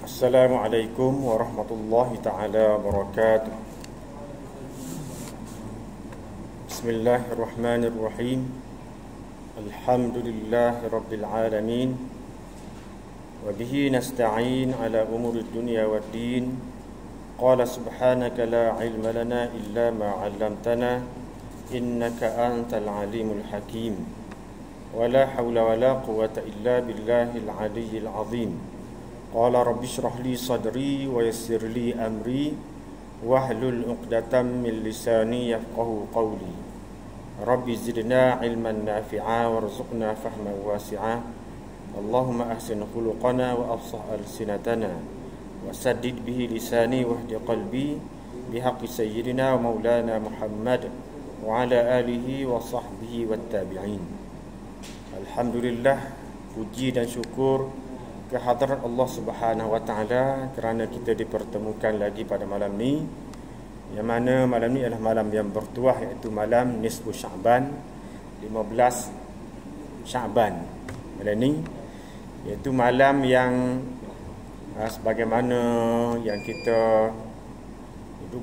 Assalamualaikum warahmatullahi ta'ala wabarakatuh. Bismillahirrahmanirrahim. Alhamdulillahi rabbil alamin. Wa bihi nasta'in ala umuri dunya waddin. Qala subhanaka la ilma lana illa ma 'allamtana innaka antal alimul hakim. Wa la hawla wa la quwwata illa billahil aliyyil azim. Qala rabbi shrah li sadri wa yassir li amri wahlul 'uqdatam min lisani yafqahu qawli. Rabbi zidna ilman nafi'a warzuqna fahman wasi'a. Allahumma ahsin khuluqana wa afsah alsinatana wa saddid bihi lisani wahdi qalbi bihaqqi sayyidina wa maulana Muhammad wa ala alihi wa sahbihi wat tabi'in. Alhamdulillah, puji dan syukur kehadrat Allah Subhanahu wa taala kerana kita dipertemukan lagi pada malam ni, yang mana malam ni adalah malam yang bertuah, iaitu malam nisfu Sya'ban, 15 Sya'ban malam ni, iaitu malam yang sebagaimana yang kita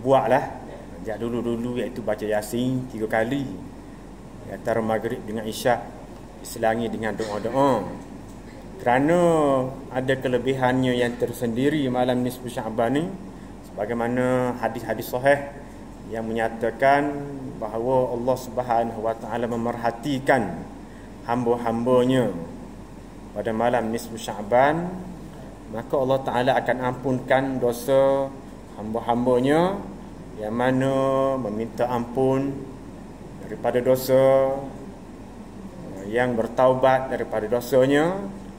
buatlah sejak dulu-dulu, iaitu baca Yasin 3 kali antara maghrib dengan isyak, diselangi dengan doa-doa. Kerana ada kelebihannya yang tersendiri malam nisfu Sya'ban ni, sebagaimana hadis-hadis sahih yang menyatakan bahawa Allah Subhanahu wa taala memerhatikan hamba-hambanya pada malam nisfu Sya'ban, maka Allah taala akan ampunkan dosa hamba-hambanya yang mana meminta ampun daripada dosa, yang bertaubat daripada dosanya,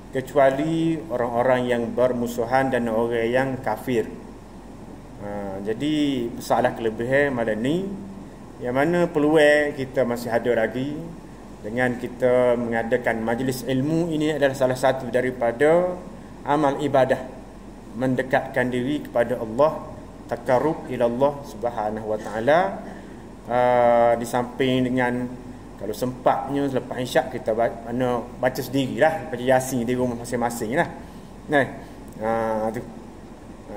kecuali orang-orang yang bermusuhan dan orang yang kafir. Jadi masalah kelebihan malam ni, yang mana peluang kita masih ada lagi dengan kita mengadakan majlis ilmu. Ini adalah salah satu daripada amal ibadah mendekatkan diri kepada Allah, taqarrub ila Allah Subhanahu wa taala. Di samping dengan, kalau sempatnya selepas isyak kita baca sendirilah, baca Yasin di rumah masing-masing lah. Tu.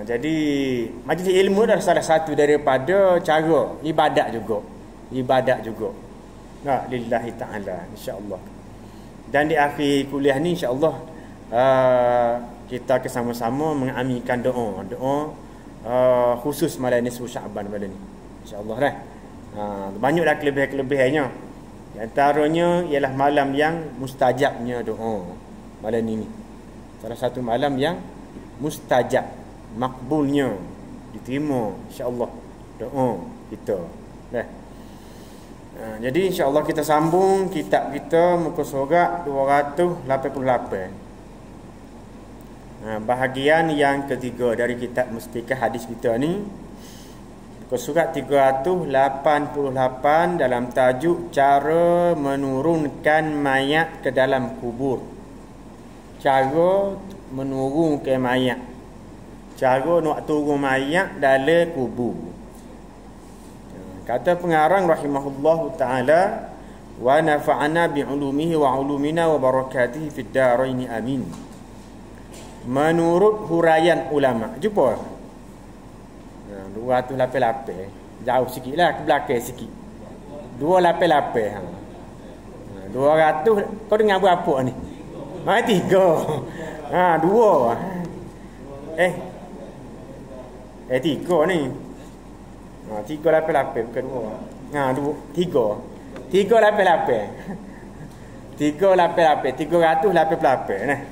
Jadi majlis ilmu adalah salah satu daripada cara ibadat juga. Lillahi ta'ala, insya-Allah. Dan di akhir kuliah ni insya-Allah kita akan sama-sama mengaminkan doa khusus malam nisfu Sya'ban malam ni, insya-Allah dah. Banyaklah kelebihan-kelebihannya. Di antaranya ialah malam yang mustajabnya doa. Malam ini salah satu malam yang mustajab, makbulnya, diterima insya-Allah doa kita. Jadi insya-Allah kita sambung kitab kita, muka surat 288. Bahagian yang ketiga dari kitab Mustikah Hadis kita ni, surat 388, dalam tajuk cara menurunkan mayat ke dalam kubur. Cara menurunkan mayat, cara nak turun mayat dalam kubur. Kata pengarang rahimahullahu taala, wa nafa'ana bi ulumihi wa ulumina wa barakatihi fid darain amin. Menurut huraian ulama, jumpa 288, jauh sikit lah ke belakang sikit. 288. 200 kau dengar berapa ni? 3. 2. 3 ni. 388 bukan 2. 3. 388. 388 nah.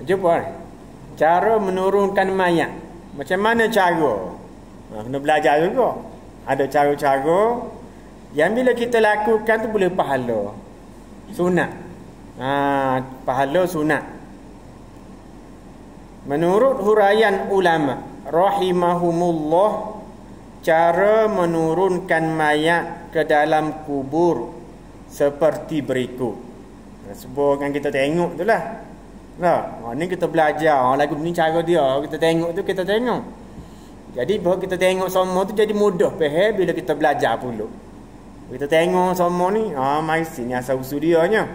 Jumpa cara menurunkan mayat. Macam mana cara? Kena belajar juga. Ada cara-cara yang bila kita lakukan tu boleh pahala sunat. Pahala sunat. Menurut huraian ulama rahimahumullah, cara menurunkan mayat ke dalam kubur seperti berikut. Sebab kan kita tengok tu lah. Ni kita belajar lagu ni, cara dia kita tengok tu, kita tengok. Jadi bahawa kita tengok semua tu jadi mudah faham bila kita belajar pula. Kita tengok semua ni, mari sini asal usul dia nya.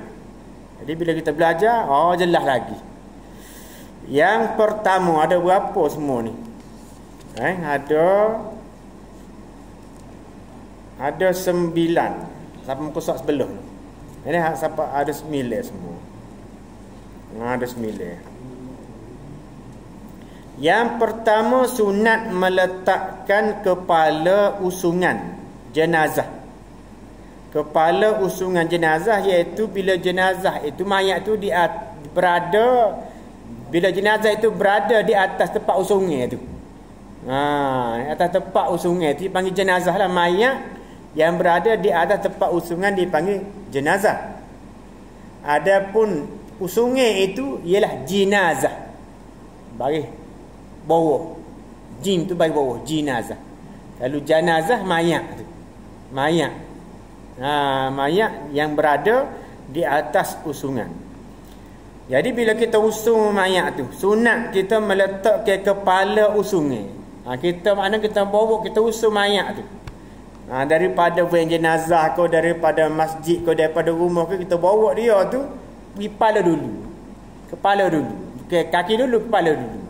Jadi bila kita belajar, jelas lagi. Yang pertama, ada berapa semua ni? Ada 9. Siapa muka surat sebelah ni? Ini siapa ada 9 semua. Ada 9. Yang pertama, sunat meletakkan kepala usungan jenazah. Kepala usungan jenazah iaitu bila jenazah itu, mayat itu berada, bila jenazah itu berada di atas tempat usungnya itu. Atas tempat usungnya itu dipanggil jenazah lah. Mayat yang berada di atas tempat usungan dipanggil jenazah. Adapun usungnya itu ialah jenazah. Bagi bawah. Jim tu bagi bawah, jenazah. Kalau jenazah mayat tu. Mayat. Mayat yang berada di atas usungan. Jadi bila kita usung mayat tu, sunat kita meletak ke kepala usungnya. Kita bawa, kita usung mayat tu. Daripada van jenazah kau, daripada masjid kau, daripada rumah kau, kita bawa dia tu pergi kepala dulu. Kepala dulu. Kaki dulu, kepala dulu.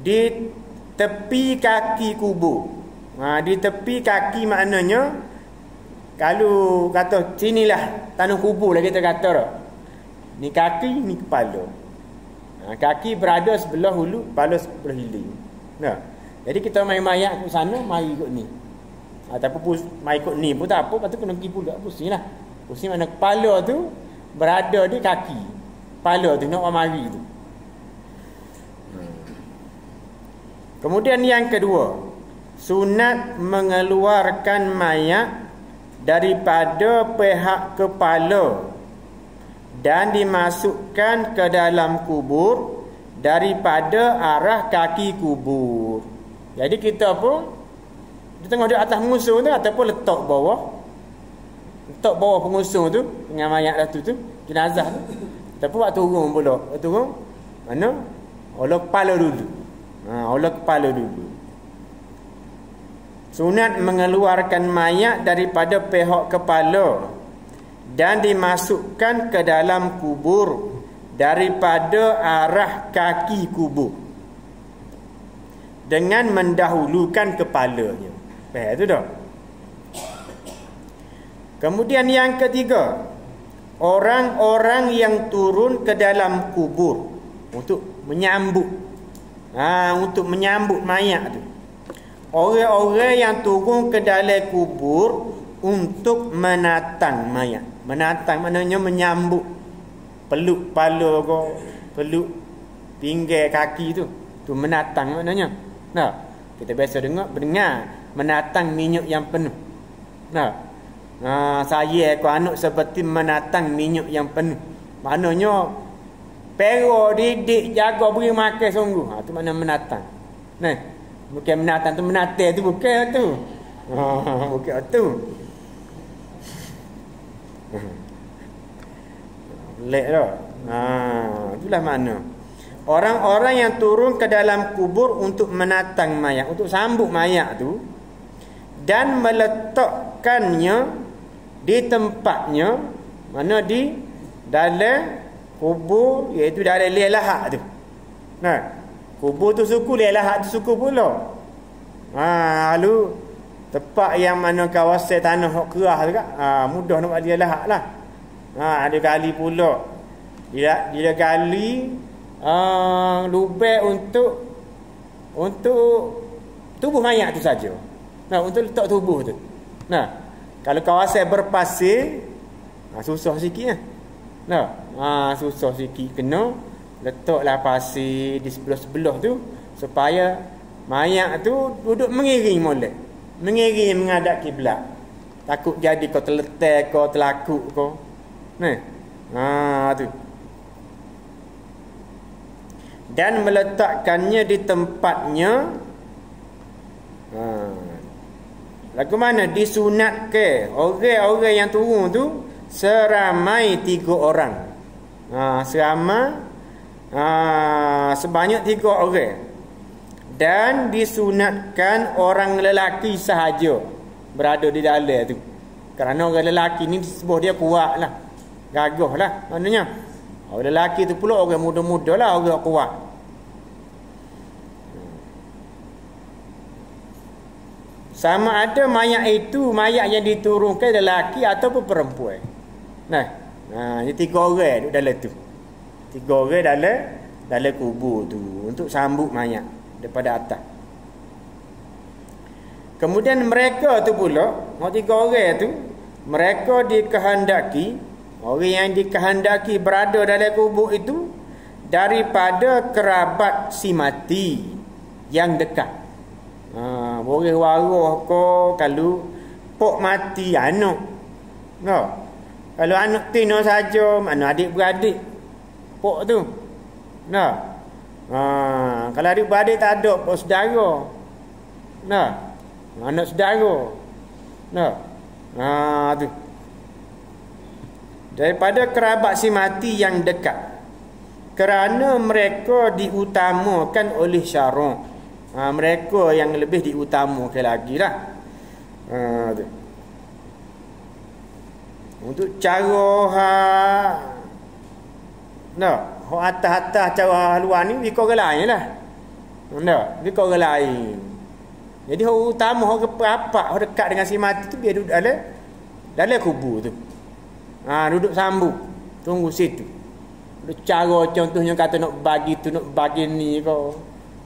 Di tepi kaki kubur. Di tepi kaki maknanya, kalau kata sinilah tanah kubur lah kita kata dah. Ni kaki, ni kepala. Kaki berada sebelah hulu, kepala sebelah hilir. Jadi kita main mayat ke sana, mari ikut ni. Tapi mari ikut ni pun tak apa, lepas tu kena pergi pula. Pusing lah. Pusing mana kepala tu berada di kaki. Kepala tu nak mari tu. Kemudian yang kedua, sunat mengeluarkan mayat daripada pihak kepala dan dimasukkan ke dalam kubur daripada arah kaki kubur. Jadi kita pun di tengah di atas pengusung tu, ataupun letak bawah pengusung tu dengan mayat tu jenazah tu. Tapi buat turun pula. Turun mana? Olah kepala dulu. Olah kepala dulu. Sunat mengeluarkan mayat daripada pihak kepala dan dimasukkan ke dalam kubur daripada arah kaki kubur dengan mendahulukan kepalanya. Itu dah. Kemudian yang ketiga, orang-orang yang turun ke dalam kubur untuk menyambut mayat tu. Orang-orang yang turun ke dalam kubur untuk menatang mayat. Menatang maknanya menyambut. Peluk kepala kau, peluk pinggir kaki tu. Tu menatang maknanya. Kita biasa mendengar menatang minyak yang penuh. Saya aku anak seperti menatang minyak yang penuh. Maknanya pero didik jaga beri makan sungguh. Tu makna menatang. Bukan menatang tu, menatai tu bukan tu. Bukan tu. Lek dah. Itulah makna. Orang-orang yang turun ke dalam kubur untuk menatang mayat, untuk sambut mayat tu dan meletakkannya di tempatnya, mana di dalam kubur, iaitu dalam liang lahat tu. Kubur tu suku, liang lahat tu suku pula. Lalu tempat yang mana kawasan tanah hok kerah tu kan, mudah nak buat liang lahat lah. Ada gali pula. Dia gali lubang untuk tubuh mayat tu saja. Untuk letak tubuh tu. Kalau kawasan berpasir, susah sikit susah sikit, kena letaklah pasir di sebelah-sebelah tu supaya mayat tu duduk mengiring molek. Mengiring menghadap kiblat. Takut jadi kau terletak, kau terlakuk kau. Tu. Dan meletakkannya di tempatnya. Lagu mana disunat ke orang-orang yang turun tu seramai 3 orang. Sebanyak 3 orang. Dan disunatkan orang lelaki sahaja berada di dalam tu. Kerana orang lelaki ni sebuah dia kuat lah, gagah lah maknanya. Orang lelaki tu pula orang muda-muda lah, orang kuat. Sama ada mayat itu mayat yang diturunkan lelaki ataupun perempuan. Ini 3 orang duduk dalam tu. 3 orang dalam kubur tu untuk sambut mayat daripada atas. Kemudian mereka tu pula, 3 orang tu, mereka dikehendaki, orang yang dikehendaki berada dalam kubur itu daripada kerabat si mati yang dekat. Boleh waruh ko kalau pok mati anak. Kalau anak tino saja, mana adik-beradik pok tu. Kalau adik-beradik tak ada, pok saudara. Anak saudara. Tu. Daripada kerabat si mati yang dekat. Kerana mereka diutamakan oleh syarak. Mereka yang lebih diutamakan lagi lah. Tu. Untuk cara atas-atas cara luar ni ikut orang lain lah. Ikut orang lain. Jadi orang utama, orang perapat, orang dekat dengan si mati tu biar duduk dalam kubur tu. Duduk sambut, tunggu situ. Duduk cara contohnya kata nak bagi tu, nak bagi ni kau.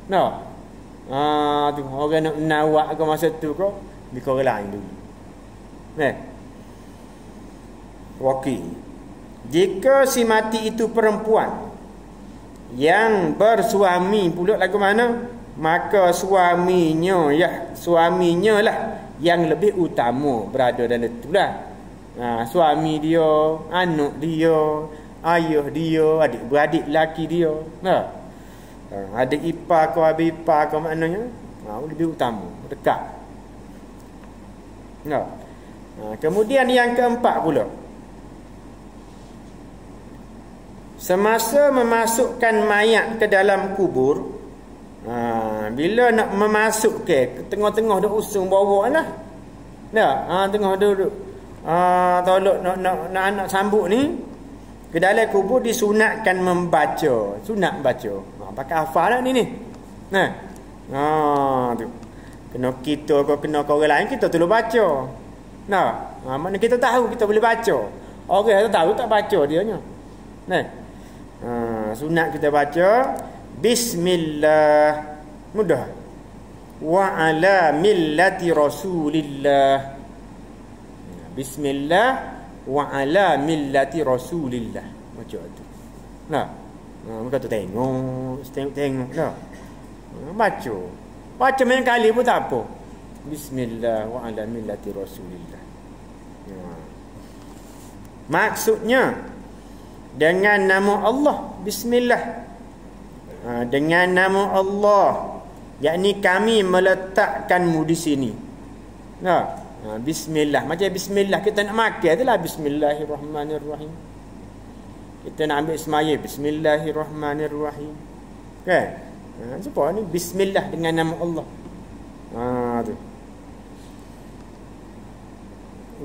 Tu orang nak nawak ke masa tu kau ikut orang lain dulu. Okey. Jika si mati itu perempuan yang bersuami pula lagu mana, maka suaminya lah yang lebih utama berada dalam itulah. Suami dia, anak dia, ayah dia, adik-beradik lelaki dia. Adik ipar kau, abang ipar kau maknanya lebih utama, dekat. Kemudian yang keempat pula, semasa memasukkan mayat ke dalam kubur, bila nak memasuk ke tengah-tengah dah usung bawa lah. Tengah duduk. Tolok nak sambut ni ke dalam kubur disunatkan membaca. Sunat baca. Pakai hafal lah ni. Tu. Kena kita kau kena kau orang lain kita tolong baca. Maknanya kita tahu kita boleh baca. Orang tu tahu tak baca dianya. Sunat kita baca Bismillah, mudah. Wa ala millati Rasulillah. Bismillah wa ala millati Rasulillah. Macam tu. Muka tu tengok dah. Baca main kali pun tak apa. Bismillah wa ala millati Rasulillah. Maksudnya dengan nama Allah, bismillah. Dengan nama Allah, yakni kami meletakkanmu di sini. Bismillah. Macam bismillah kita nak makan itulah Bismillahirrahmanirrahim. Kita nak ambil semaya Bismillahirrahmanirrahim. Kan? Sebab ni bismillah dengan nama Allah. Tu.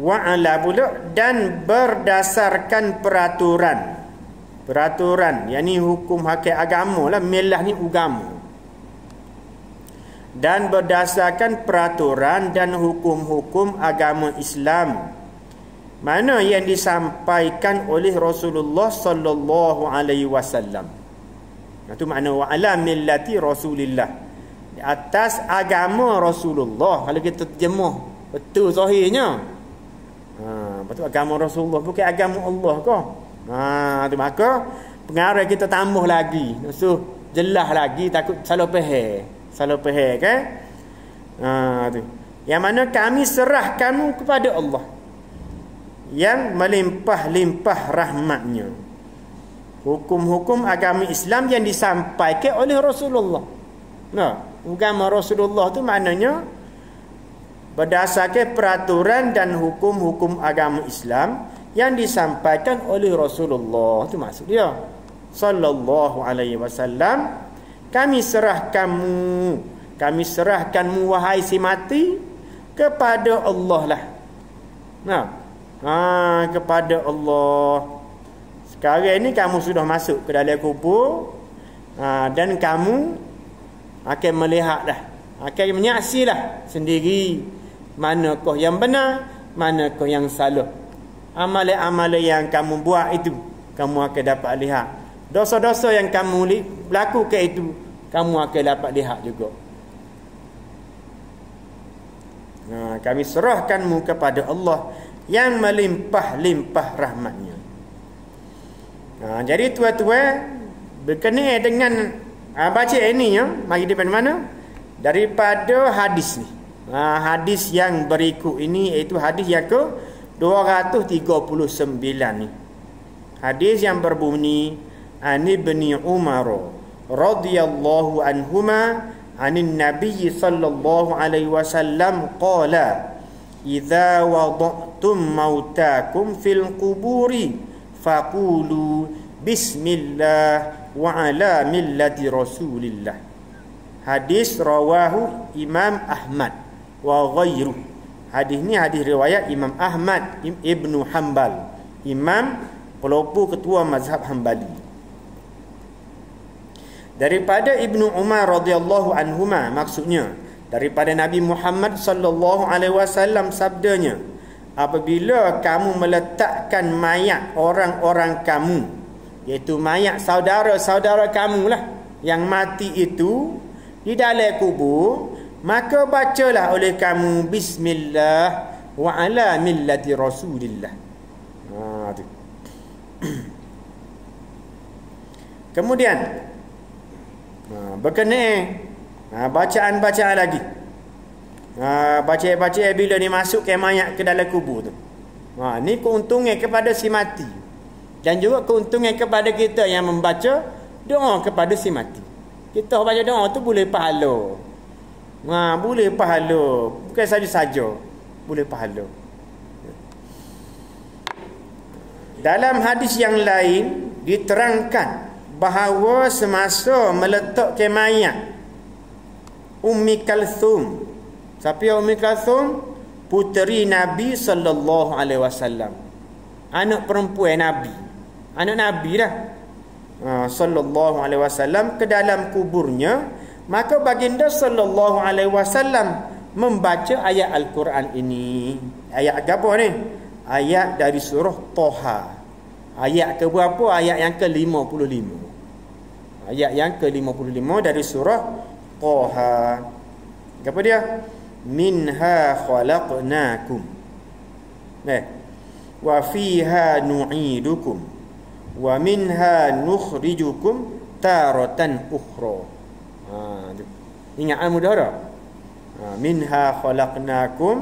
Wa'ala pula dan berdasarkan peraturan, yakni hukum hakikat agama lah. Millah ni agama. Dan berdasarkan peraturan dan hukum-hukum agama Islam mana yang disampaikan oleh Rasulullah sallallahu alaihi wasallam. Itu makna wa ala millati Rasulillah, di atas agama Rasulullah. Kalau kita terjemah betul sahihnya, betul agama Rasulullah, bukan agama Allah kau. Tu maka pengarah kita tambah lagi, so jelas lagi, takut salah faham kan. Tu yang mana kami serahkanmu kepada Allah yang melimpah-limpah rahmatnya. Hukum-hukum agama Islam yang disampaikan oleh Rasulullah. Agama Rasulullah tu maknanya berdasarkan peraturan dan hukum-hukum agama Islam yang disampaikan oleh Rasulullah. Itu maksud dia. Sallallahu alaihi wasallam, kami serahkanmu wahai si mati kepada Allah lah. Kepada Allah. Sekarang ini kamu sudah masuk ke dalam kubur, dan kamu akan melihat dah, akan menyaksilah sendiri manakah yang benar, manakah yang salah. Amalan-amalan yang kamu buat itu kamu akan dapat lihat. Dosa-dosa yang kamu lakukan itu kamu akan dapat lihat juga. Kami serahkanmu kepada Allah yang melimpah-limpah rahmatnya. Jadi tuan-tuan, berkenaan dengan baca ini ya, mari daripada mana? Daripada hadis ni. Hadis yang berikut ini iaitu hadis yang ke 239 ni. Hadis yang berbunyi an Ibni Umar radhiyallahu anhuma anin Nabi sallallahu alaihi wasallam qala idza wada'tum mautakum fil quburi faqulu bismillah wa ala millati rasulillah. Hadis rawahu Imam Ahmad wa ghairuh. Hadis ni hadis riwayat Imam Ahmad Ibnu Hanbal, imam pelopor ketua mazhab Hanbali. Daripada Ibnu Umar radhiyallahu anhuma, maksudnya daripada Nabi Muhammad sallallahu alaihi wasallam sabdanya, apabila kamu meletakkan mayat orang-orang kamu, iaitu mayat saudara-saudara kamu lah yang mati itu di dalam kubur, maka bacalah oleh kamu bismillah wa ala millati rasulillah. Kemudian berkenaan bacaan-bacaan lagi. Bacaan-bacaan bila ni masuk ke mayat ke dalam kubur tu. Ni keuntungan kepada si mati. Dan juga keuntungan kepada kita yang membaca doa kepada si mati. Kita baca doa tu boleh pahala. Boleh pahala. Bukan saja-saja. Boleh pahala. Dalam hadis yang lain diterangkan bahawa semasa meletakkan mayat Ummi Kalthum. Siapa yang Ummi Kalthum? Puteri Nabi sallallahu alaihi wasallam. Anak perempuan Nabi. Anak Nabi dah. Sallallahu alaihi wasallam ke dalam kuburnya, maka baginda sallallahu alaihi wasallam membaca ayat Al-Quran ini. Ayat apa ni? Ayat dari surah Toha. Ayat ke berapa? Ayat yang ke-55. Ayat yang ke-55 dari surah Toha. Apa dia? Minha khalaqnakum. Wa fiha nu'idukum. Wa minha nukhrijukum taratan ukhra. Ingat mudah dah. Minha khalaqnakum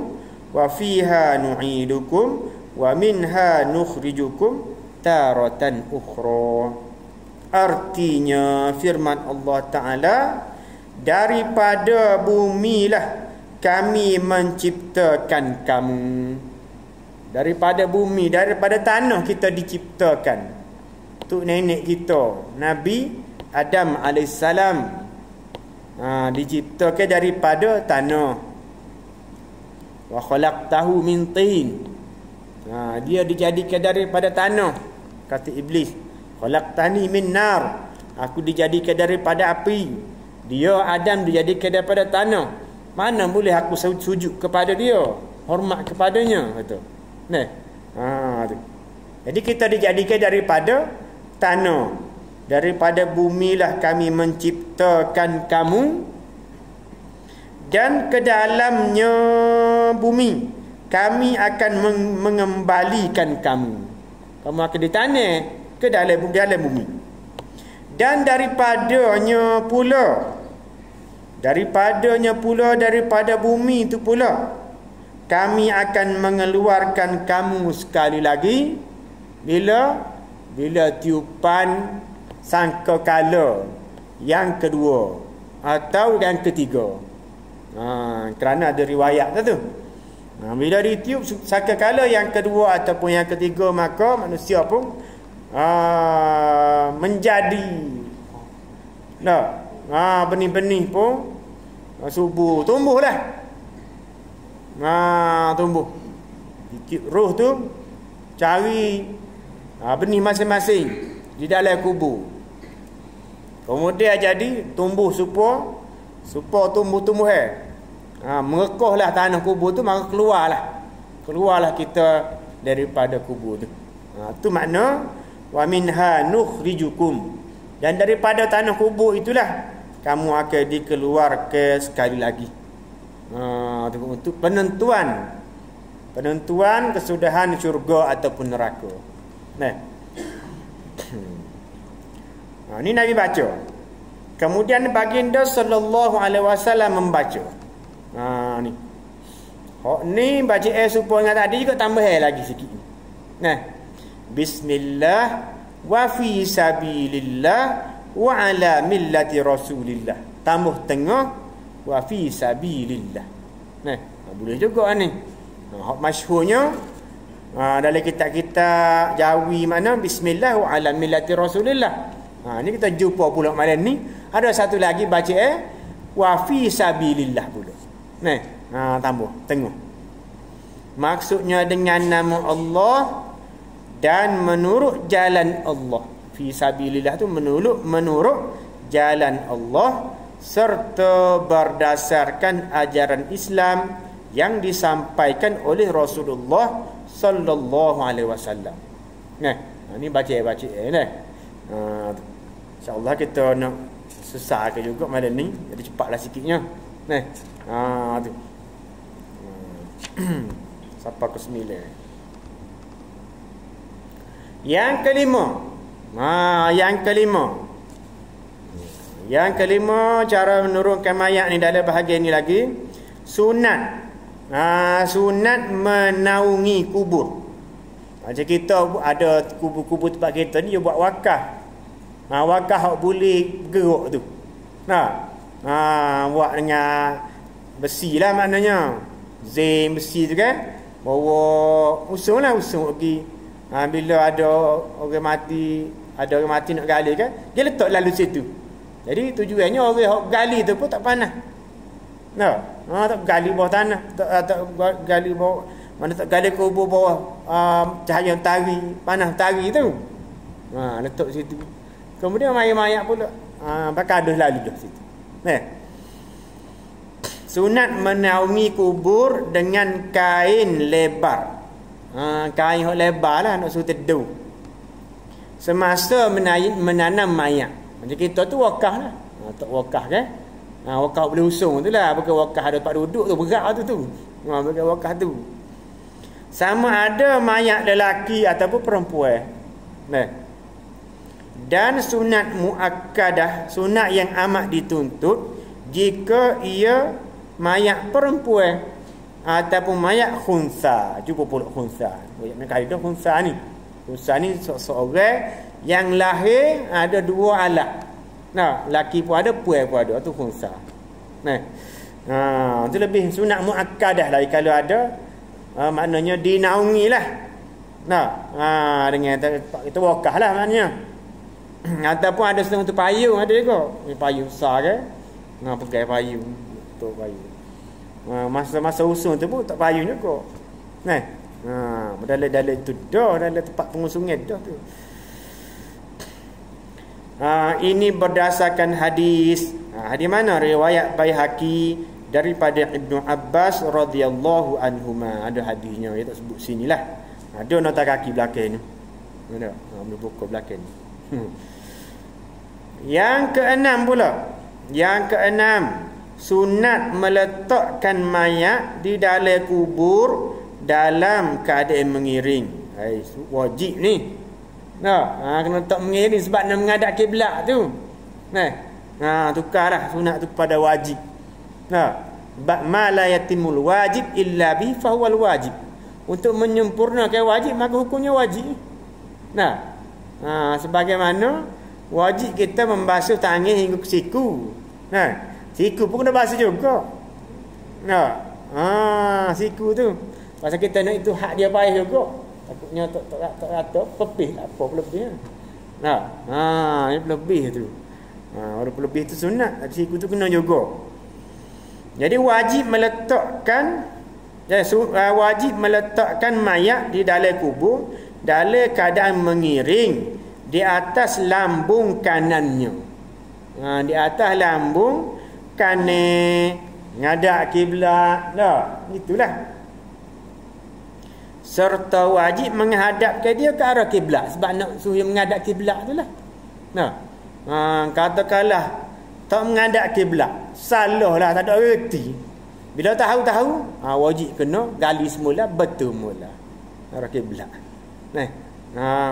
wa fiha nu'idukum wa minha nukhrijukum taratan ukhra. Artinya firman Allah Ta'ala, daripada bumilah kami menciptakan kamu. Daripada bumi, daripada tanah kita diciptakan. Tok nenek kita Nabi Adam alaihissalam diciptakan daripada tanah. Wa khalaqtahu min tin. Dia dijadikan daripada tanah. Kata iblis, khalaqtani min nar. Aku dijadikan daripada api. Dia Adam dijadikan daripada tanah. Mana boleh aku sujud kepada dia, hormat kepadanya, kata. Jadi kita dijadikan daripada tanah. Daripada bumilah kami menciptakan kamu, dan ke dalamnya bumi kami akan mengembalikan kamu. Kamu akan ditanah ke dalam bumi. Dan daripada bumi itu pula kami akan mengeluarkan kamu sekali lagi bila tiupan sangkakala yang kedua atau yang ketiga. Kerana ada riwayat tu. Bila ditiup sangkakala yang kedua ataupun yang ketiga, maka manusia pun menjadi benih-benih pun subur, tumbuhlah. Tumbuh. Roh tu cari benih masing-masing di dalam kubur. Kemudian jadi tumbuh supur tumbuh-tumbuhan. Merekohlah tanah kubur tu, maka keluarlah kita daripada kubur tu. Tu makna wa minha nukhrijukum, dan daripada tanah kubur itulah kamu akan dikeluarkan sekali lagi. Untuk penentuan kesudahan syurga ataupun neraka. Ini Nabi baca. Kemudian baginda sallallahu alaihi wasallam membaca. Ni. Ni baca supaya tadi juga tambah lagi sikit. Bismillah wa fi sabilillah wa ala millati rasulillah. Tambah tengah wa fi sabilillah. Boleh juga ni. Hak masyhurnya dalam kitab-kitab Jawi mana bismillah wa ala millati rasulillah. Ni kita jumpa pula malam ni ada satu lagi baca wa fi sabilillah pula. Tambah tengah. Maksudnya dengan nama Allah dan menurut jalan Allah. Fi sabilillah tu menurut jalan Allah serta berdasarkan ajaran Islam yang disampaikan oleh Rasulullah sallallahu alaihi wasallam. Ni baca ni. InsyaAllah kita nak susahkan juga malam ni, jadi cepatlah sikitnya. Tu. Sampai ke 9. Yang kelima cara menurunkan mayat ni dalam bahagian ni lagi sunat. Sunat menaungi kubur. Macam kita ada kubur-kubur tempat kita ni dia buat wakaf. Wakaf hak boleh bergerak tu. Buat dengan besi lah maknanya. Zain besi tu kan. Bawa usung pergi. Bila ada orang mati nak gali kan, dia letak lalu situ. Jadi tujuannya orang hak gali tu pun tak panas. Tak gali bawah tanah, tak gali bawah mana, tak gali kubur bawah cahaya tari, panas tari tu. Letak situ. Kemudian mayat-mayat pula pakai aduh lalu dah situ. Sunat menaungi kubur dengan kain lebar. Kain yang lebar lah nak suruh teduh semasa menanam mayat. Macam kita tu wakaf lah. Tak wakaf kan. Wakaf boleh usung tu lah. Bukan wakaf ada tempat duduk tu, berat tu. Bukan wakaf tu. Sama ada mayat lelaki ataupun perempuan. Dan sunat muakkadah, sunat yang amat dituntut jika ia mayat perempuan ataupun mayat khunsa. Cuba pula khunsa. Banyak kali dah khunsa ni. Khunsa ni seorang yang lahir ada dua anak. Laki pun ada, puan pun ada. Tu khunsa. Itu lebih sunat muakkadah lah. Kalau ada maknanya dinaungi lah. Dengan itu wakah lah maknanya. Ataupun ada setengah tu payung ada juga. Payung besar kan. Pegang payung. Betul payung. Masa usung tu pun tak payung juga. Dalam tu dah, dalam tempat pengusungan dah tu. Ini berdasarkan hadis. Hadis mana? Riwayat Baihaqi daripada Ibnu Abbas radhiyallahu anhuma. Ada hadisnya, dia tak sebut sinilah. Ada nota kaki belakang ni. Ada. Boleh buka belakang ni. Yang keenam pula. Sunat meletakkan mayat di dalam kubur dalam keadaan mengiring. Wajib ni. Kena letak mengiring sebab nak menghadap kiblat tu. Tukarlah sunat tu kepada wajib. Sebab ma la yatimul wajib illa bi fahuwal wajib. Untuk menyempurnakan wajib maka hukumnya wajib. Sebagaimana wajib kita membasuh tangan hingga ke siku. Siku pun kena basuh juga. Siku tu. Pasal kita nak itu hak dia baik juga. Takutnya tak rata pepih apa lebih. Ini lebih tu. Walaupun lebih tu sunat, siku tu kena juga. Jadi wajib meletakkan Wajib meletakkan mayat di dalam kubur dalam keadaan mengiring di atas lambung kanannya. Di atas lambung kanan ngadap kiblat. Itulah. Serta wajib menghadap ke dia ke arah kiblat, sebab nak suruh menghadap kiblat itulah. Katakanlah tak menghadap kiblat, salahlah, tak ada erti. Bila tahu, wajib kena gali semula, betul mula arah kiblat.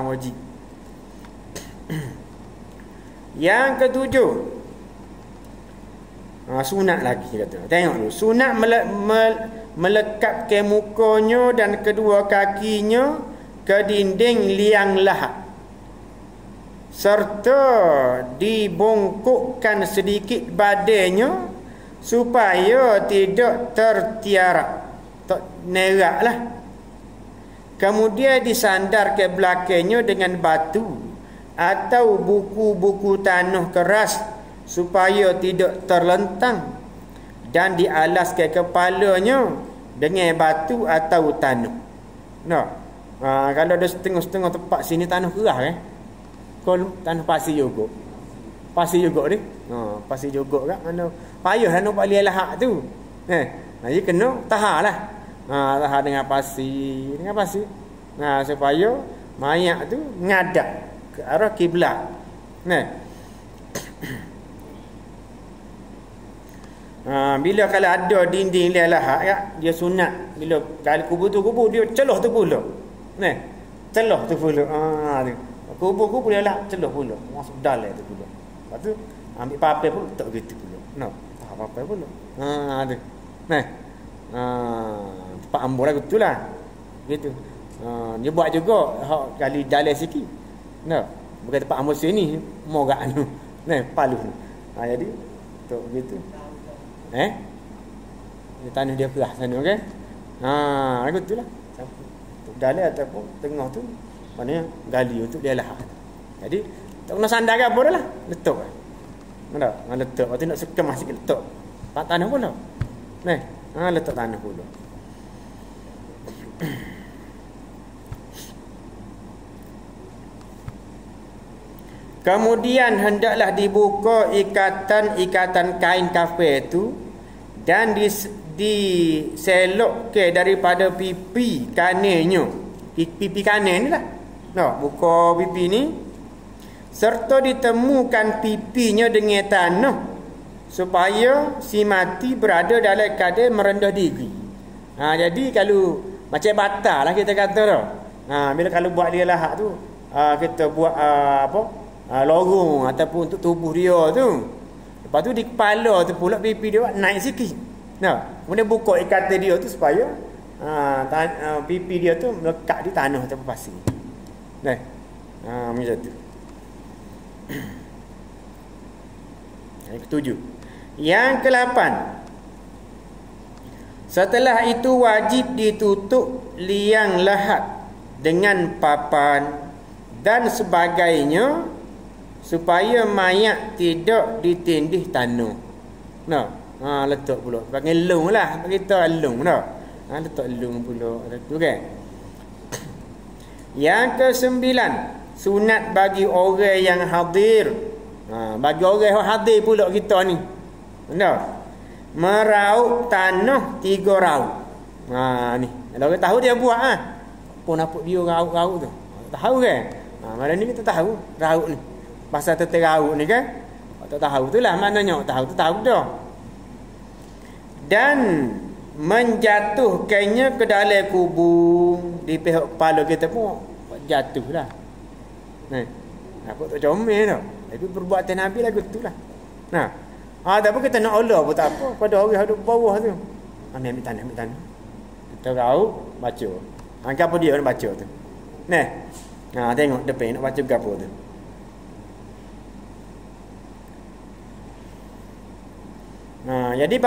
Wajib. Yang ketujuh, sunat lagi kata. Tengok dulu. Sunat melekatkan mukanya dan kedua kakinya ke dinding liang lahat, serta dibongkokkan sedikit badannya supaya tidak tertiarap, tak neraklah. Kemudian disandar ke belakangnya dengan batu atau buku-buku tanah keras supaya tidak terlentang, dan dialas ke kepalanya dengan batu atau tanah. Kalau ada setengah-setengah tempat sini tanah keras kalau tanah pasir juga. Pasir juga ni. Pasir juga kan mana payah nak buat lihat tu. Jadi kena tahanlah. Tahan dengan pasir, supaya mayat tu ngadap ke arah kiblat. Bila kalau ada dinding liang lahat dia sunat, bila kalau kubur dia celah tu pula. Celah tu pula. Kubur liang lahat celah pula. Masuk dalam tu pula. Lepas tu ambil papai pun tak gitu pula. Tak papai pula. Tu. Tempat ambur lah betul lah. Gitu. Dia buat juga kali dalam sikit. Bukan tempat ambur sini, morak tu. Palu tu. Jadi tak begitu. Tanah dia keras sana, okey. Betul lah. Dalam ataupun tengah tu maknanya gali untuk dia lahat. Jadi tak kena sandar apa dah lah. Letak. Letak. Lepas tu nak sekam sikit letak. Pak tanah pula. Letak tanah pula. Kemudian hendaklah dibuka ikatan kain kafan itu dan diselok daripada pipi kanannya. Pipi kanan ni lah. Buka pipi ni, serta ditemukan pipinya dengan tanah supaya si mati berada dalam keadaan merendah diri. Jadi kalau macam batal lah kita kata tu. Bila kalau buat dia lahat tu, kita buat lorong ataupun untuk tubuh dia tu. Lepas tu di kepala tu pula pipi dia naik sikit. Kemudian buka ikatan dia tu supaya pipi dia tu melekat di tanah ataupun pasir. Macam tu. Yang ketujuh. Yang ke-8, setelah itu wajib ditutup liang lahat dengan papan dan sebagainya supaya mayat tidak ditindih tanah. Letak pula pakai lung lah, kita lung letak lung pula tu kan. Yang ke-9, sunat bagi orang yang hadir. Bagi orang yang hadir pula kita ni. Meraup tanah 3 raup. Ni. Kalau orang tahu dia buat apa nampak dia raup tu. Tahu kan? Malam ni kita tahu raup ni. Pasal terteraup ni kan? Tak tahu tu lah maknanya. Tahu dah. Dan menjatuhkannya ke dalam kubur di pihak kepala kita pun jatuhlah. Apa tak comel tau. Tapi perbuatan Nabi lagu tu lah. Tak apa kita nak Allah pun tak apa. Pada orang yang duduk bawah tu, ambil tanah. Kita raup, baca. Apa dia nak baca tu? Tengok depan nak baca apa tu. Jadi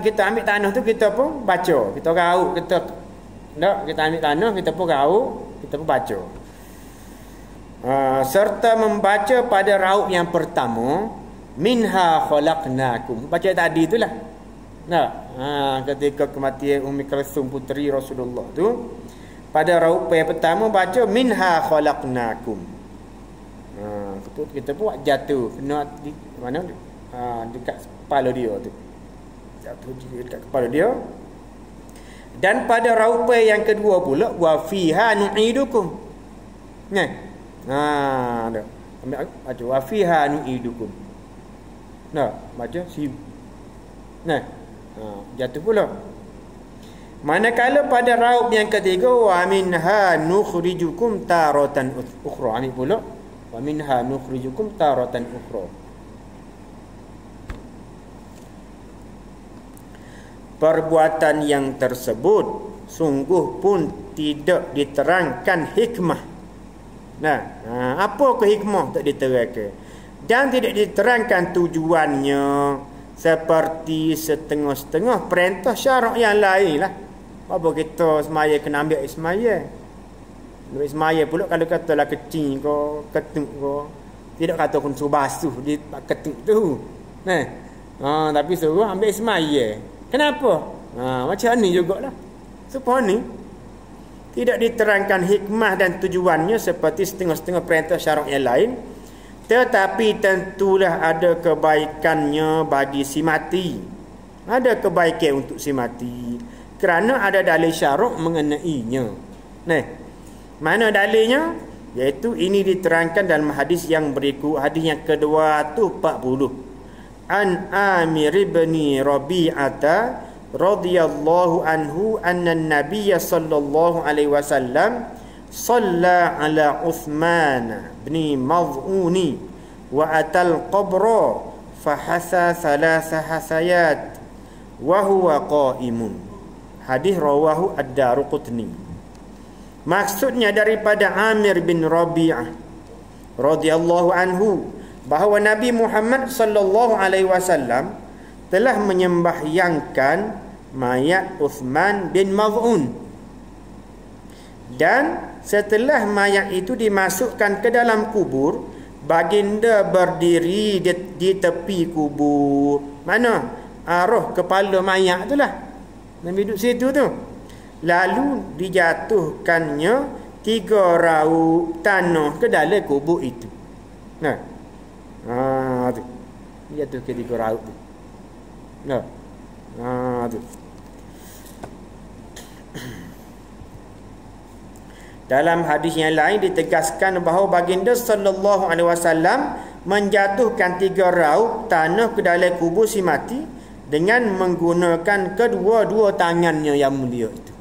kita ambil tanah tu, kita pun baca. Kita raup, kita ambil tanah, kita pun raup, kita pun baca. Serta membaca pada raup yang pertama, minha khalaqnakum. Baca tadi itulah. Ketika kematian Ummi Kalsum puteri Rasulullah tu, pada raup yang pertama baca minha khalaqnakum. Kita buat jatuh kena di mana? Dekat kepala dia tu. Jatuh dekat kepala dia. Dan pada raup yang kedua pula wa fiha nu'idukum. Ada. Ambil baca wa fiha nu'idukum. Baca si. Jatuh pula. Manakala pada raub yang ketiga wa minha nukhrijukum taratan ukhra. Ini pula wa minha nukhrijukum taratan ukhra. Perbuatan yang tersebut sungguh pun tidak diterangkan hikmah. Apa ke hikmah tak diterangkan? Dan tidak diterangkan tujuannya seperti setengah-setengah perintah syarak yang lain lah. Apa kita semaya kena ambil semaya? Ambil semaya pula kalau katalah kecil ke, ketuk ke, tidak kata pun suruh basuh di ketuk tu. Tapi suruh ambil semaya. Kenapa? Macam ni jugalah. Supaya ni tidak diterangkan hikmah dan tujuannya seperti setengah-setengah perintah syarak yang lain. Tetapi tentulah ada kebaikannya bagi si mati. Ada kebaikan untuk si mati. Kerana ada dalil syarak mengenainya. Mana dalilnya? Iaitu ini diterangkan dalam hadis yang berikut. Hadis yang kedua tu 40. An Amir ibn Rabi'ata radhiyallahu anhu anna an-nabiy sallallahu alaihi wasallam Salla ala Uthman bin Maz'uni wa atal qabra fahasa thalatha hasayat wa huwa qa'imun. Hadis rawahu ad-Daruqutni. Maksudnya daripada Amir bin Rabi'ah radhiyallahu anhu bahawa Nabi Muhammad sallallahu alaihi wasallam telah menyembahyangkan mayat Uthman bin Maz'un. Dan setelah mayat itu dimasukkan ke dalam kubur, baginda berdiri di tepi kubur. Mana? Arah kepala mayat tu lah. Nabi duduk situ tu. Lalu dijatuhkannya 3 raup tanah ke dalam kubur itu. Tu. Dijatuh ke 3 raup tu. Tu. Dalam hadis yang lain ditegaskan bahawa baginda sallallahu alaihi wasallam menjatuhkan 3 raup tanah ke dalam kubur si mati dengan menggunakan kedua-dua tangannya yang mulia itu.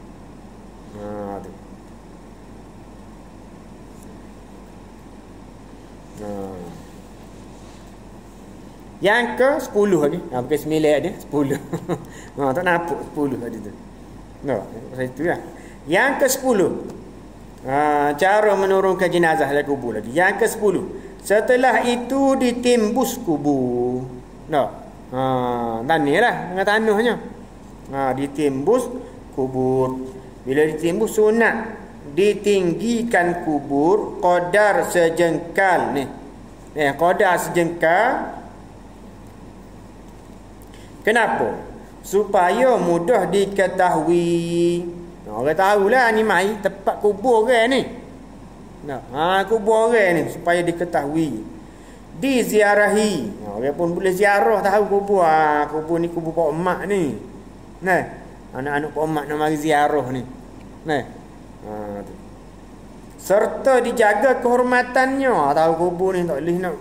Yang ke 10 lagi. Bukan 9 dia, 10. Tak nampak 10 tadi tu. Pasal itu lah. Yang ke 10. Cara menurunkan jenazah dari kubur lagi. Yang ke 10. Setelah itu ditimbus kubur. Tanah lah dengan tanahnya. Ditimbus kubur. Bila ditimbus sunat ditinggikan kubur qadar sejengkal ni. Qadar sejengkal. Kenapa? Supaya mudah diketahui. Orang tahulah ni mai tempat kubur orang ni. Kubur orang ni supaya diketahui. Diziarahi. Orang pun boleh ziarah tahu kubur. Kubur ni kubur Pak Mak ni. Anak-anak Pak Mak nak mari ziarah ni. Serta dijaga kehormatannya. Tahu kubur ni tak boleh nak.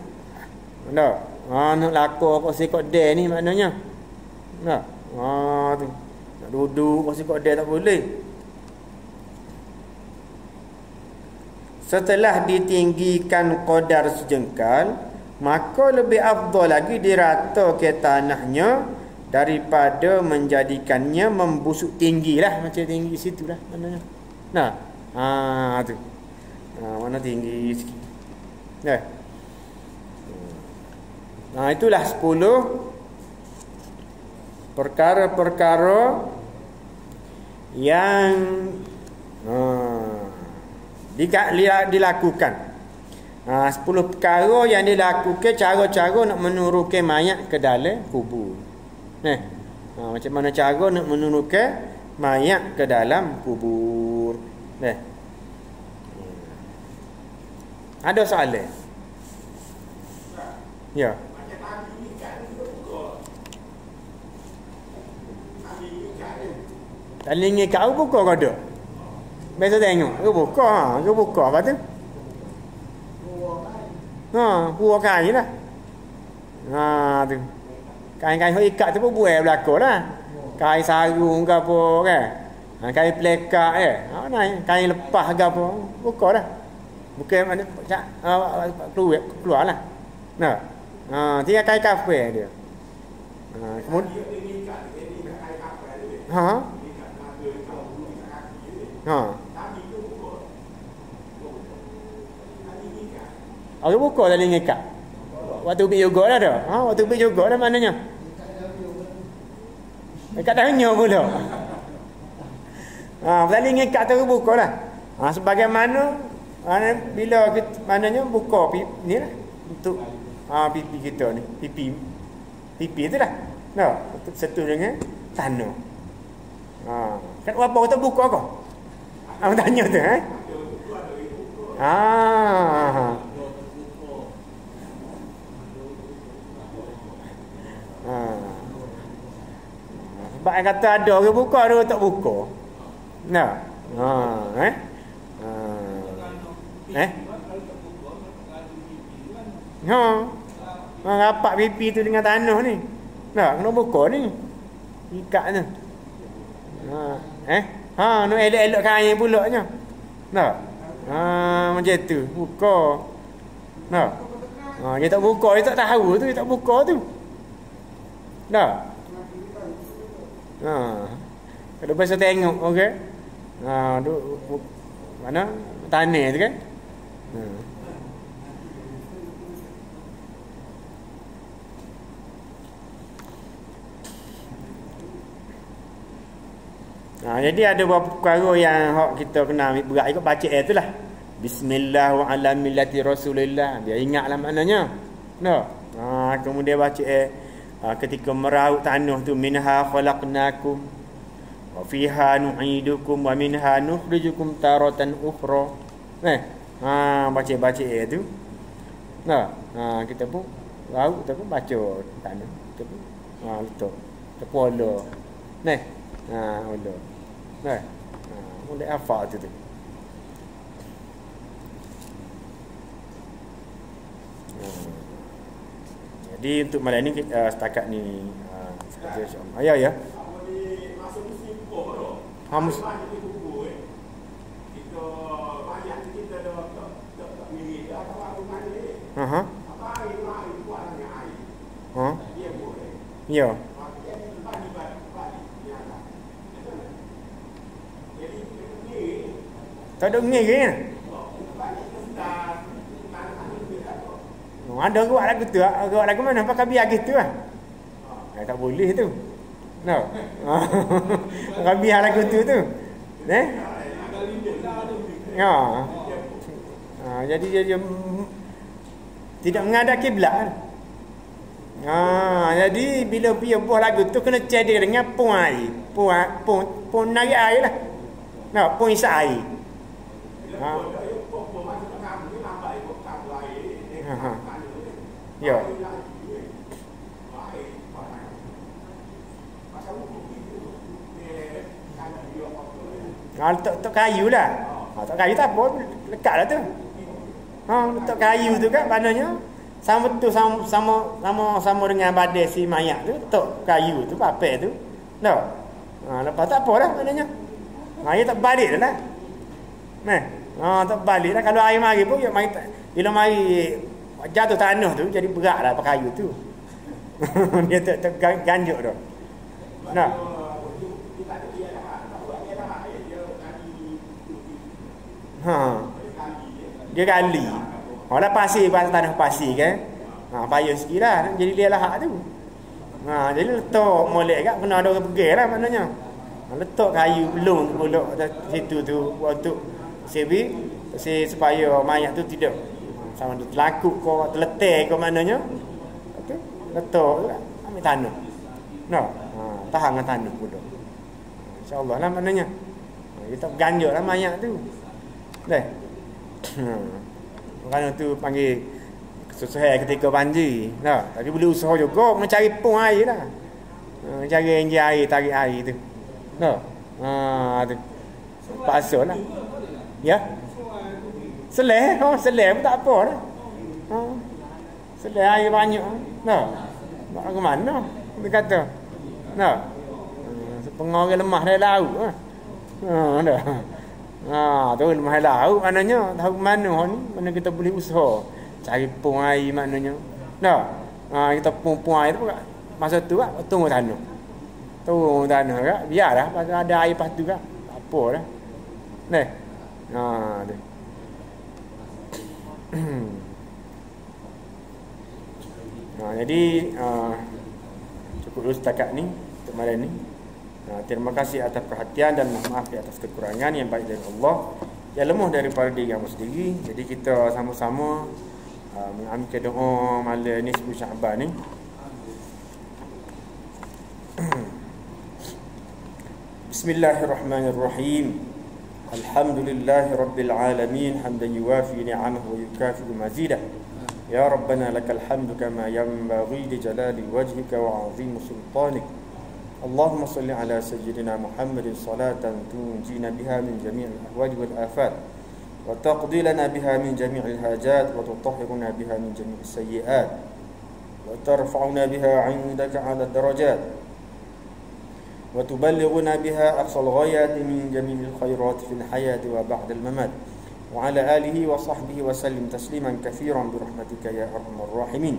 Nak lakor kat sikot dia ni maknanya. Tu. Nak duduk kat sikot dia tak boleh. Setelah ditinggikan qadar sejengkal, maka lebih afdal lagi dirata ke tanahnya daripada menjadikannya membusuk tinggi lah. Macam tinggi situ lah maknanya. Tu. Mana tinggi sikit. Itulah 10 perkara-perkara yang dilakukan. 10 perkara yang dilakukan cara-cara nak menurunkan mayat ke dalam kubur. Macam mana cara nak menurunkan mayat ke dalam kubur. Ada soalan? Ya. Tali ngikat buka ke ada? Biasa tengok, ke buka apa tu? Buah kain lah. Tu. Kain-kain hok ikat tu pun buai belakang lah. Kain sarung ke apa kan? Kain plekak kain lepas ke apa, buka dah. Bukan mana keluar lah. Tinggal kain kafe dia. Kemudian Aku buka tali ngikat. Waktu pergi juga dah tu. Waktu pergi juga dah maknanya. Dekat daunnya pula. Tali ngikat tu buka lah. Sebagaimana bila kita, maknanya buka ni lah untuk pipi kita ni. Pipi tu lah. Untuk satu dengan tanah. Kan apa kata buka kau? Tanya tu sebab yang kata ada ke buka, ada tak buka. Rapat pipi tu dengan tanah ni. Kena buka ni. Ikat tu. Nak elok-elok kain pula nya. Macam tu. Buka. Dia tak buka, dia tak tahu tu, dia tak buka tu. Kalau biasa tengok, okey. Mana? Tanah tu kan? Jadi ada beberapa perkara yang kita kena ambil berat ikut baca tu lah. Bismillah wa ala millati Rasulillah. Dia ingatlah maknanya. Kemudian baca ketika meraut tanah tu, minha khalaqnakum wa fiha nu'idukum wa minha nukhrijukum taratan ukhra. Baca tu. Kita pun raut tu pun baca tanah. Kita pun letak kepala. Allah. Boleh hafal tu. Jadi untuk malam ni setakat ni saja insya-Allah. Ya. Masa musim kubur. Hamus. Kita banyak kita tak milih atau apa mana. Apa air buatnya air. Dia boleh. Ya. Tak ada ngih ke? Ada buat lagu tu. Buat lagu mana? Pakai biar gitu lah. Tak boleh tu. Pakai biar lagu tu. Ya. Jadi dia tidak menghadap kiblat. Jadi bila dia buat lagu tu kena cedek dengan pun air. Pun naik air lah. Pun isi air. Ya. Letak kayu lah. Tak kayu tak apa, lekat lah tu. Letak kayu tu kan maknanya sama betul sama dengan badan si mayat tu, letak kayu tu, papel tu. Lepas tak apa lah maknanya. Dia tak balik dah lah. Tak balik lah. Kalau air mari pun bila mari jatuh tanah tu jadi berat lah pakai kayu tu. Dia tak ganjuk dah. Dia gali. Lah pasir tanah pasir kan. Payah sikit lah. Jadi dia lahak tu. Jadi letak molek kat kena ada orang pergi lah maknanya. Letak kayu belung pulak situ tu untuk sebi supaya mayat tu tidak sama ada terlakuk ke terletak ke maknanya. Letak ambil tanah. tahan dengan tanduk pula. InsyaAllah lah maknanya. Kita ganjak lah mayat tu. Dah. Kerana tu panggil kesusahan ketika banjir. Nah, tapi boleh usaha juga mencari pung air lah. Cari enjin air, tarik air tu. Nah. Tu. Paksa lah. Ya. Seleh pun tak apa lah. Seleh air banyak. Nah. Nak ke mana? Dia kata. Nah. Sepengah orang lemah dari laut. Dah. Tu lemah dari laut maknanya tahu mana ni, mana kita boleh usaha cari pung air maknanya. Nah. Kita pung air tu masa tu tunggu tanah. Tunggu tanah kak, biarlah pasal ada air pas tu kak. Tak apa dah. Neh. Tu. Jadi cukup dulu setakat ni untuk malam ni. Terima kasih atas perhatian dan mohon maaf di atas kekurangan yang baik dari Allah, yang lemah daripada diri kamu sendiri. Jadi kita sama-sama mengambil doa malam ni 10 Syaban ni. Bismillahirrahmanirrahim. Alhamdulillahi rabbil alamin, hamdan yuwafi ni'amahu wa yukafi'u mazidah. Ya Rabbana lakal hamdu kama yanbaghi li jalali wajhika wa 'azimi sultanik. Allahumma salli ala sayyidina Muhammadin salatan tunjina biha min jami'il ahwali wal afat wa taqdi lana biha min jami'il hajat wa tutahhiruna biha min jami'is sayyi'at wa tarfa'una biha 'indaka 'ala darajat wa tuballighuna biha aqsal ghayati min jami'il khairat fil hayati wa ba'da al mamat wa ala alihi wa sahbihi wa sallim tasliman katsiran bi rahmatika ya arhamar rahimin.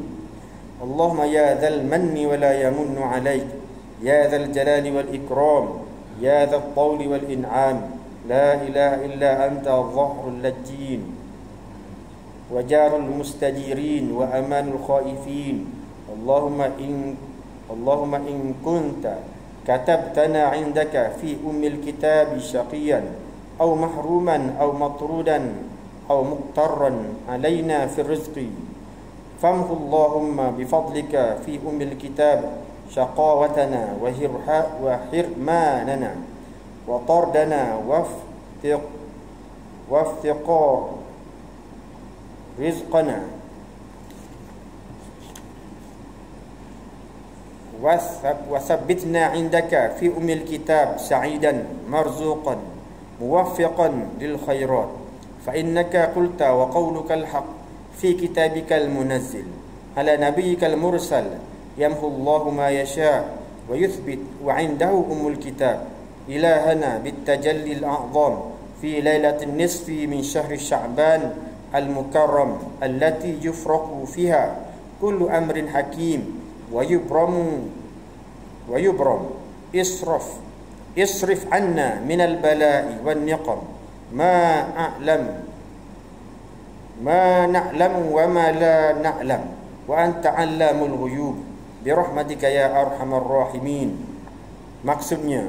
Allahumma ya dzal manni wa la yamunnu 'alaik, ya dzal jalali wal ikram, ya dzal tawli wal in'am, la ilaha illa anta dhahrul lajjin wa jarul mustajirin wa amanul khaifin. Allahumma in kunta katabtana 'indaka fi ummil kitabi syaqiyan أو محروما أو مطرودا أو مقترا علينا في الرزق فامحو اللهم بفضلك في أم الكتاب شقاوتنا وحرماننا وطردنا وافتقار رزقنا وثبتنا عندك في أم الكتاب سعيدا مرزوقا موفقا للخيرات فإنك قلت وقولك الحق في كتابك المنزل على نبيك المرسل يمحو الله ما يشاء ويثبت وعنده الكتاب إلهنا بالتجلي الأعظم في ليلة النصف من شهر شعبان المكرم التي يفرق فيها كل أمر حكيم ويبرم اصرف عنا من البلاء والنقم ما نعلم وما لا نعلم وأنت علام الغيوب برحمتك يا أرحم الراحمين. Maksudnya,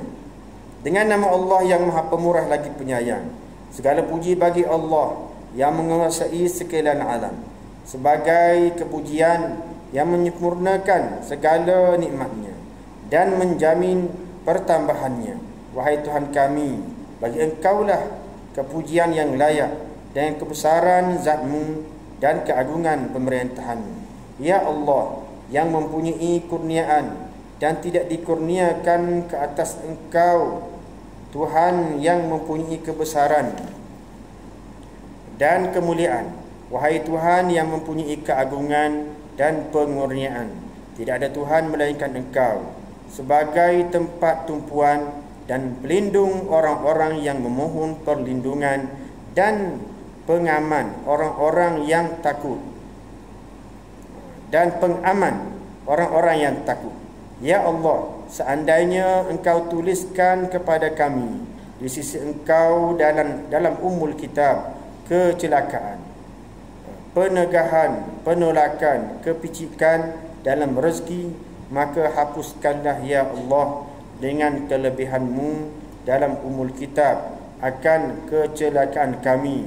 dengan nama Allah yang Maha Pemurah lagi Penyayang, segala puji bagi Allah yang menguasai sekalian alam, sebagai kepujian yang menyempurnakan segala nikmatnya dan menjamin pertambahannya. Wahai Tuhan kami, bagi Engkaulah kepujian yang layak dan kebesaran zat-Mu dan keagungan pemerintahan-Mu. Ya Allah, yang mempunyai kurniaan dan tidak dikurniakan ke atas Engkau, Tuhan yang mempunyai kebesaran dan kemuliaan. Wahai Tuhan yang mempunyai keagungan dan pengurniaan, tidak ada Tuhan melainkan Engkau, sebagai tempat tumpuan dan pelindung orang-orang yang memohon perlindungan dan pengaman orang-orang yang takut dan pengaman orang-orang yang takut. Ya Allah, seandainya Engkau tuliskan kepada kami di sisi Engkau dalam Ummul Kitab kecelakaan, penegahan, penolakan, kepicikan dalam rezeki, maka hapuskanlah ya Allah dengan kelebihan-Mu dalam Ummul Kitab akan kecelakaan kami,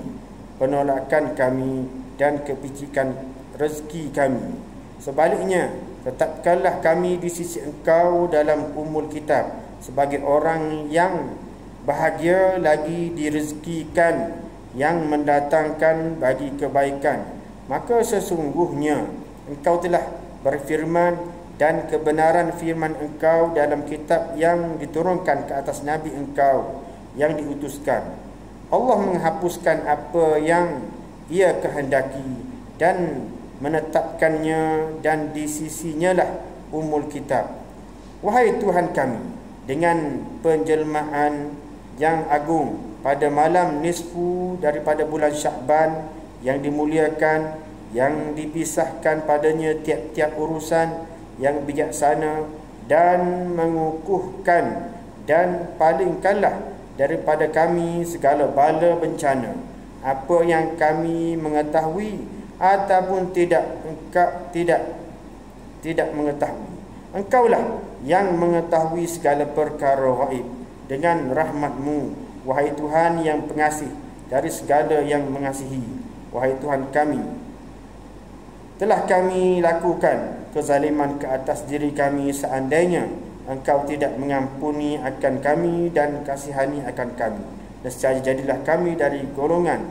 penolakan kami dan kepicikan rezeki kami. Sebaliknya, Tetapkanlah kami di sisi Engkau dalam umul kitab sebagai orang yang bahagia lagi direzekikan yang mendatangkan bagi kebaikan. Maka sesungguhnya Engkau telah berfirman dan kebenaran firman Engkau dalam kitab yang diturunkan ke atas Nabi Engkau yang diutuskan. Allah menghapuskan apa yang Ia kehendaki dan menetapkannya, dan di sisinya lah umul kitab. Wahai Tuhan kami, dengan penjelmaan yang agung pada malam nisfu daripada bulan Sya'ban yang dimuliakan, yang dipisahkan padanya tiap-tiap urusan, yang bijaksana dan mengukuhkan, dan palingkanlah daripada kami segala bala bencana, apa yang kami mengetahui ataupun tidak mengetahui. Engkaulah yang mengetahui segala perkara ghaib. Dengan rahmat-Mu, wahai Tuhan yang pengasih dari segala yang mengasihi. Wahai Tuhan kami, telah kami lakukan kezaliman ke atas diri kami, seandainya Engkau tidak mengampuni akan kami dan kasihani akan kami, nescaya jadilah kami dari golongan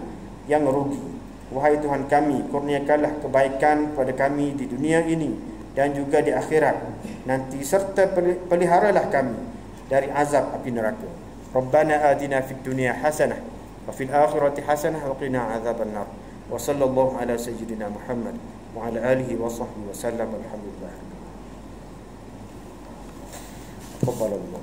yang rugi. Wahai Tuhan kami, kurniakanlah kebaikan pada kami di dunia ini dan juga di akhirat nanti, serta peliharalah kami dari azab api neraka. Rabbana atina fid dunya hasanah wa fil akhirati hasanah wa qina azabannar. Wa sallallahu ala sayyidina Muhammad wa ala alihi wa sahbihi wa sallam. Alhamdulillah. Taqabbalallah.